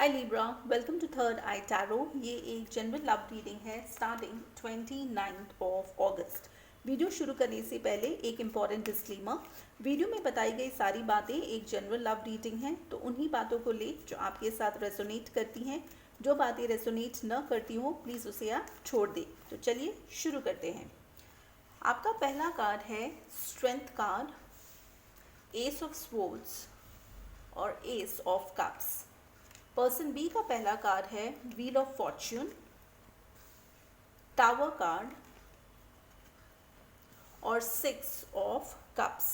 Hi Libra, welcome to third eye tarot. ये एक general love reading है starting 29 of August. Video शुरू करने से पहले एक इम्पॉर्टेंट डिस्क्लेमर। वीडियो में बताई गई सारी बातें एक जनरल लव रीडिंग है, तो उन्हीं बातों को ले जो आपके साथ रेजोनेट करती हैं। जो बातें रेजोनेट न करती हो प्लीज़ उसे आप छोड़ दें। तो चलिए शुरू करते हैं। आपका पहला कार्ड है strength card, ace of swords और ace of cups. Person B का पहला कार्ड है wheel of fortune, tower card और 6 ऑफ कप्स।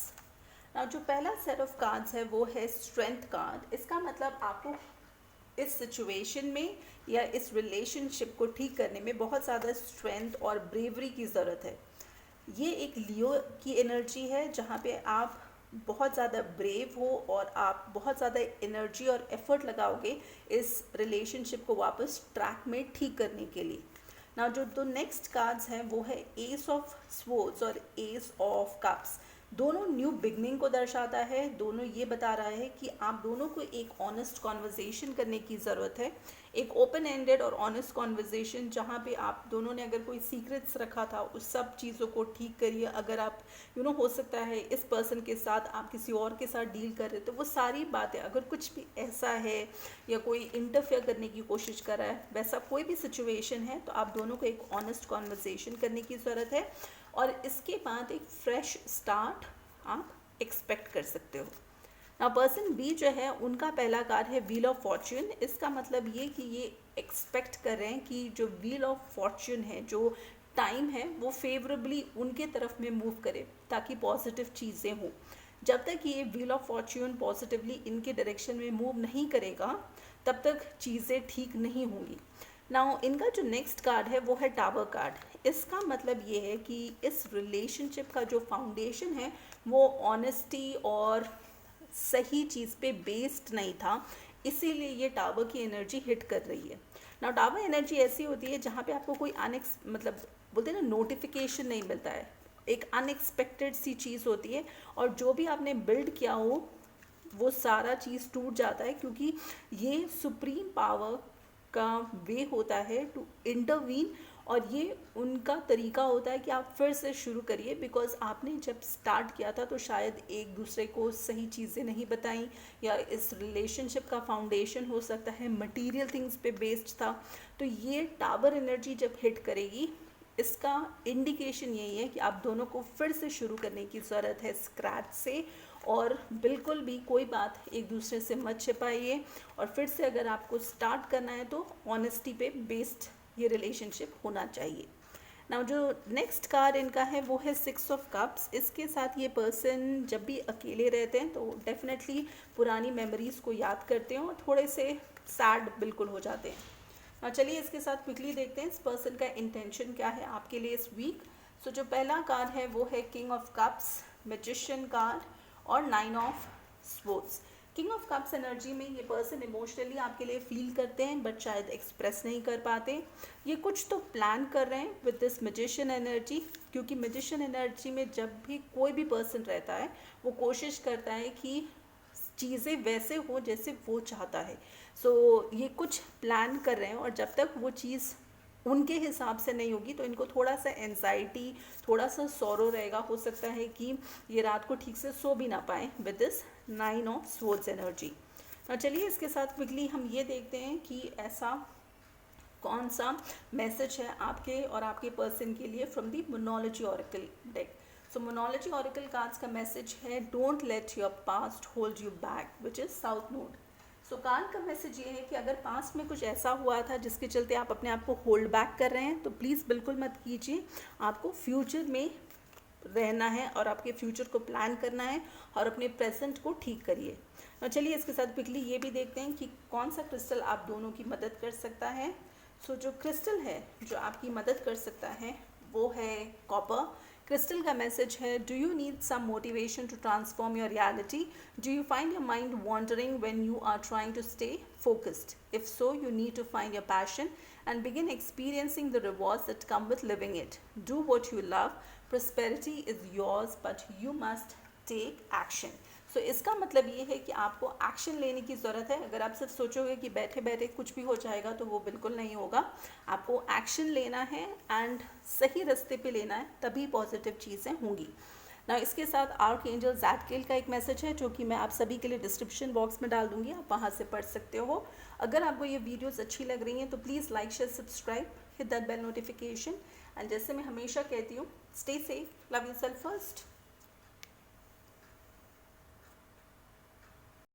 नाउ जो पहला सेट ऑफ कार्ड्स है वो है स्ट्रेंथ कार्ड। इसका मतलब आपको इस सिचुएशन में या इस रिलेशनशिप को ठीक करने में बहुत ज़्यादा स्ट्रेंथ और ब्रेवरी की ज़रूरत है। ये एक लियो की एनर्जी है जहाँ पे आप बहुत ज़्यादा ब्रेव हो और आप बहुत ज़्यादा एनर्जी और एफर्ट लगाओगे इस रिलेशनशिप को वापस ट्रैक में ठीक करने के लिए। ना जो दो नेक्स्ट कार्ड्स हैं वो है एस ऑफ स्वॉर्ड्स और एस ऑफ कप्स। दोनों न्यू बिगनिंग को दर्शाता है। दोनों ये बता रहा है कि आप दोनों को एक ऑनेस्ट कॉन्वर्जेशन करने की ज़रूरत है, एक ओपन एंडेड और ऑनेस्ट कॉन्वर्जेशन जहाँ पे आप दोनों ने अगर कोई सीक्रेट्स रखा था उस सब चीज़ों को ठीक करिए। अगर आप हो सकता है इस पर्सन के साथ आप किसी और के साथ डील कर रहे तो वो सारी बातें, अगर कुछ भी ऐसा है या कोई इंटरफेयर करने की कोशिश कर रहा है, वैसा कोई भी सिचुएशन है, तो आप दोनों को एक ऑनेस्ट कॉन्वर्जेशन करने की ज़रूरत है और इसके बाद एक फ्रेश स्टार्ट आप एक्सपेक्ट कर सकते हो। ना पर्सन बी जो है उनका पहला कार्ड है व्हील ऑफ फॉर्च्यून। इसका मतलब ये कि ये एक्सपेक्ट कर रहे हैं कि जो व्हील ऑफ फॉर्च्यून है, जो टाइम है, वो फेवरेबली उनके तरफ में मूव करे ताकि पॉजिटिव चीज़ें हों। जब तक ये व्हील ऑफ फॉर्च्यून पॉजिटिवली इनके डायरेक्शन में मूव नहीं करेगा तब तक चीज़ें ठीक नहीं होंगी। नाउ इनका जो नेक्स्ट कार्ड है वो है टावर कार्ड। इसका मतलब ये है कि इस रिलेशनशिप का जो फाउंडेशन है वो ऑनेस्टी और सही चीज़ पे बेस्ड नहीं था, इसीलिए ये टावर की एनर्जी हिट कर रही है। ना टावर एनर्जी ऐसी होती है जहाँ पे आपको कोई मतलब बोलते हैं ना, नोटिफिकेशन नहीं मिलता है, एक अनएक्सपेक्टेड सी चीज़ होती है और जो भी आपने बिल्ड किया हो वो सारा चीज़ टूट जाता है, क्योंकि ये सुप्रीम पावर का वे होता है टू इंटरवीन और ये उनका तरीका होता है कि आप फिर से शुरू करिए। बिकॉज आपने जब स्टार्ट किया था तो शायद एक दूसरे को सही चीज़ें नहीं बताई, या इस रिलेशनशिप का फाउंडेशन हो सकता है मटेरियल थिंग्स पे बेस्ड था। तो ये टावर एनर्जी जब हिट करेगी इसका इंडिकेशन यही है कि आप दोनों को फिर से शुरू करने की ज़रूरत है स्क्रैच से, और बिल्कुल भी कोई बात एक दूसरे से मत छिपाइए और फिर से अगर आपको स्टार्ट करना है तो ऑनेस्टी पे बेस्ड ये रिलेशनशिप होना चाहिए। नाउ जो नेक्स्ट कार्ड इनका है वो है 6 ऑफ कप्स। इसके साथ ये पर्सन जब भी अकेले रहते हैं तो डेफिनेटली पुरानी मेमोरीज़ को याद करते हैं और थोड़े से सैड बिल्कुल हो जाते हैं। now चलिए इसके साथ क्विकली देखते हैं इस पर्सन का इंटेंशन क्या है आपके लिए इस वीक। सो जो पहला कार्ड है वो है king of cups, magician card और 9 of swords. King of cups energy में ये पर्सन इमोशनली आपके लिए फील करते हैं बट शायद एक्सप्रेस नहीं कर पाते। ये कुछ तो प्लान कर रहे हैं विद दिस मैजिशियन एनर्जी, क्योंकि मैजिशियन एनर्जी में जब भी कोई भी पर्सन रहता है वो कोशिश करता है कि चीज़ें वैसे हो जैसे वो चाहता है। सो ये कुछ प्लान कर रहे हैं और जब तक वो चीज़ उनके हिसाब से नहीं होगी तो इनको थोड़ा सा एंजाइटी, थोड़ा सा सॉरो रहेगा। हो सकता है कि ये रात को ठीक से सो भी ना पाए with this 9 of swords energy. और चलिए इसके साथ क्विकली हम ये देखते हैं कि ऐसा कौन सा मैसेज है आपके और आपके पर्सन के लिए from the monology oracle deck. So monology oracle cards का मैसेज है don't let your past hold you back, which is south node. So card का मैसेज ये है कि अगर पास्ट में कुछ ऐसा हुआ था जिसके चलते आप अपने आप को होल्ड बैक कर रहे हैं तो प्लीज़ बिल्कुल मत कीजिए। आपको फ्यूचर में रहना है और आपके फ्यूचर को प्लान करना है और अपने प्रेजेंट को ठीक करिए। और चलिए इसके साथ क्विकली ये भी देखते हैं कि कौन सा क्रिस्टल आप दोनों की मदद कर सकता है। सो जो क्रिस्टल है जो आपकी मदद कर सकता है वो है कॉपर। क्रिस्टल का मैसेज है do you need some motivation to transform your reality, do you find your mind wandering when you are trying to stay focused, if so you need to find your passion and begin experiencing the rewards that come with living it. Do what you love. Prosperity is yours, but you must take action. सो इसका मतलब ये है कि आपको action लेने की ज़रूरत है। अगर आप सिर्फ सोचोगे कि बैठे बैठे कुछ भी हो जाएगा तो वो बिल्कुल नहीं होगा। आपको एक्शन लेना है एंड सही रास्ते पे लेना है, तभी पॉजिटिव चीज़ें होंगी ना। इसके साथ आर्क एंजल ज़ैडकिएल का एक मैसेज है जो कि मैं आप सभी के लिए डिस्क्रिप्शन बॉक्स में डाल दूंगी, आप वहाँ से पढ़ सकते हो। अगर आपको ये वीडियोस अच्छी लग रही हैं तो please like share subscribe, hit that bell notification. And जैसे मैं हमेशा कहती हूँ, stay safe, love yourself first.